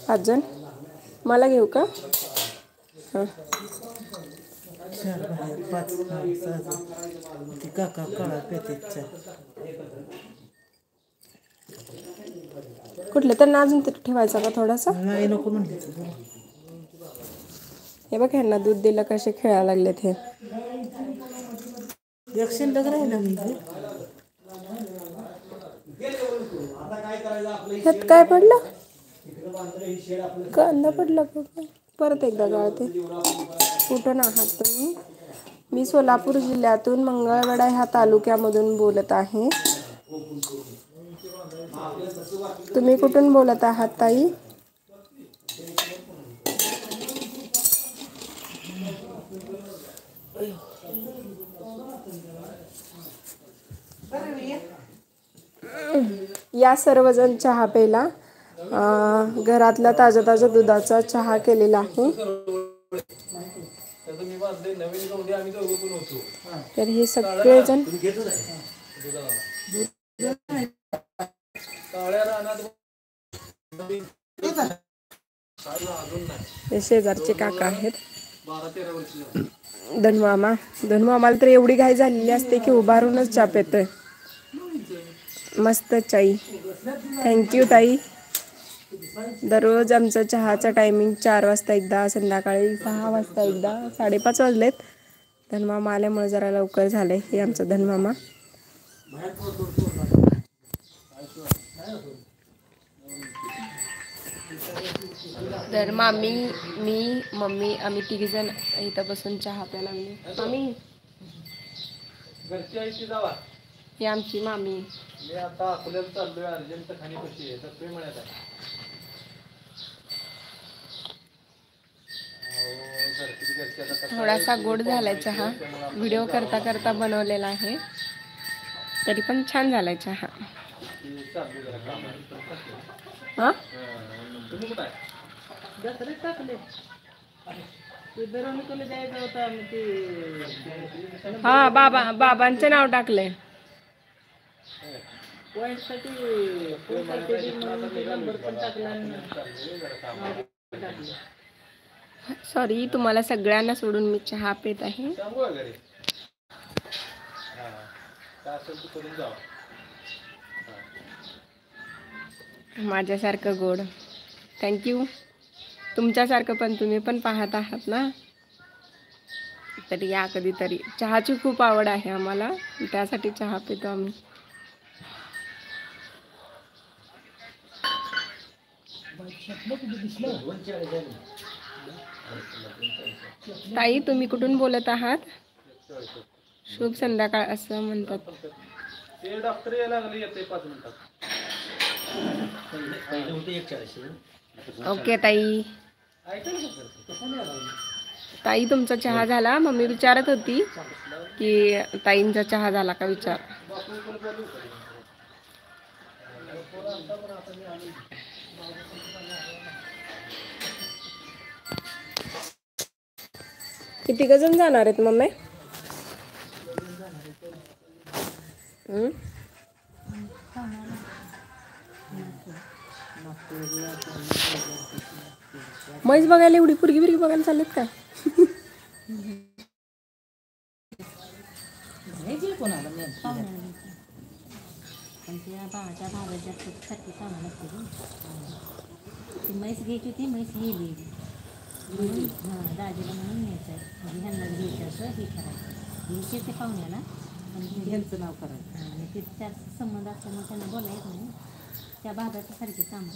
5 जण मला घेऊ का? हां 4 बाहेर 5 6 ती काका काळा पेते चहा. कुठले त्यांना अजून तरी ठेवायचा का थोडासा? नाही नको म्हणले तू. हे बघ ह्यांना दूध दिलं कसे खेळायला लागलेत हे. एक शिल्लक राहिलं म्हणजे ह्यात काय पडलं? कांदा पडला का? परत एकदा गाळते. कुठून आहात तुम्ही? मी सोलापूर जिल्ह्यातून मंगळवेढा ह्या तालुक्यामधून बोलत आहे. तुम्ही कुठून बोलत आहात ताई? या सर्वजण चहा प्यायला. घरातला ताज्या ताज्या दुधाचा चहा केलेला आहे. तर हे सगळेजण हे शेजारचे काका आहेत. धनमामाला तर एवढी घाई झालेली असते की उभारूनच चहा पितोय. मस्त चाई. थँक्यू ताई. दररोज आमचं चहाचा टायमिंग 4 वाजता एकदा, संध्याकाळी 6 वाजता एकदा. 5:30 वाजलेत. धनमामा आल्यामुळे जरा लवकर झालंय. हे आमचं धनमामा. तर मामी, मी, मम्मी आम्ही 3 जण इथं बसून चहा प्यायला लागले. मामी ही आमची मामी. मी आता अकोल्याला चाललोय अर्जंट खाणी कशी आहे तर ते म्हणत आहे. थोडासा गोड झालाय चहा. व्हिडिओ करता करता बनवलेला आहे. तरी पण छान झालाय चहा. हा हा बाबांचं नाव टाकलंय. सॉरी तुम्हाला सगळ्यांना सोडून मी चहा पित आहे. माझ्यासारखं गोड. थँक्यू. तुमच्यासारखं पण तुम्ही पण पाहत आहात ना. तर या कधीतरी. चहाची खूप आवड आहे आम्हाला. त्यासाठी चहा पितो आम्ही. ताई तुम्ही कुठून बोलत आहात? शुभ संध्याकाळ असं म्हणतात. ते डॉक्टर यायला लागले येते 5 मिनिटात. ओके ताई. ताई तुमचा चहा झाला? मम्मी विचारत होती की ताईंचा चहा झाला का विचार. किती गजन जाणार आहेत मम्मी? म्हैस बघायला एवढी पुरगी बघायला चाललेत काय? म्हैस घ्यायची होती. म्हैस गेली दाजीला म्हणून न्यायचं आहे. ह्यांना घ्यायचं असं हे करायचं. घ्यायचे ते पाहुण्याला आणि ह्यांचं नाव करायचं. आणि ते त्या संबंध असल्यामुळे त्यांना बोलायचं नाही. त्या भागाच्या सारखी कामं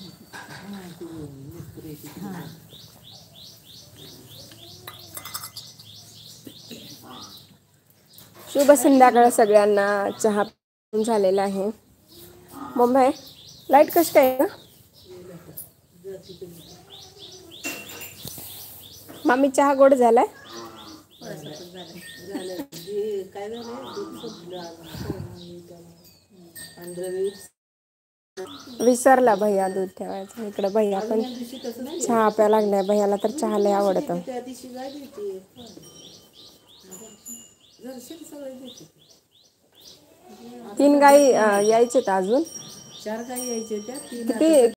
हां. शुभ संध्याकाळ सगळ्यांना. चहा झालेला आहे. मम्मी लाईट कशी काय ना? मामी चहा गोड झालाय? काय झालं विसरला भैया दूध ठेवायचं. इकडे भैया पण चहा प्यायला लागलाय. भैयाला तर चहा लय आवडतं. 3 गाई यायचे अजून. 4 गाई यायच्या त्या. 3 किती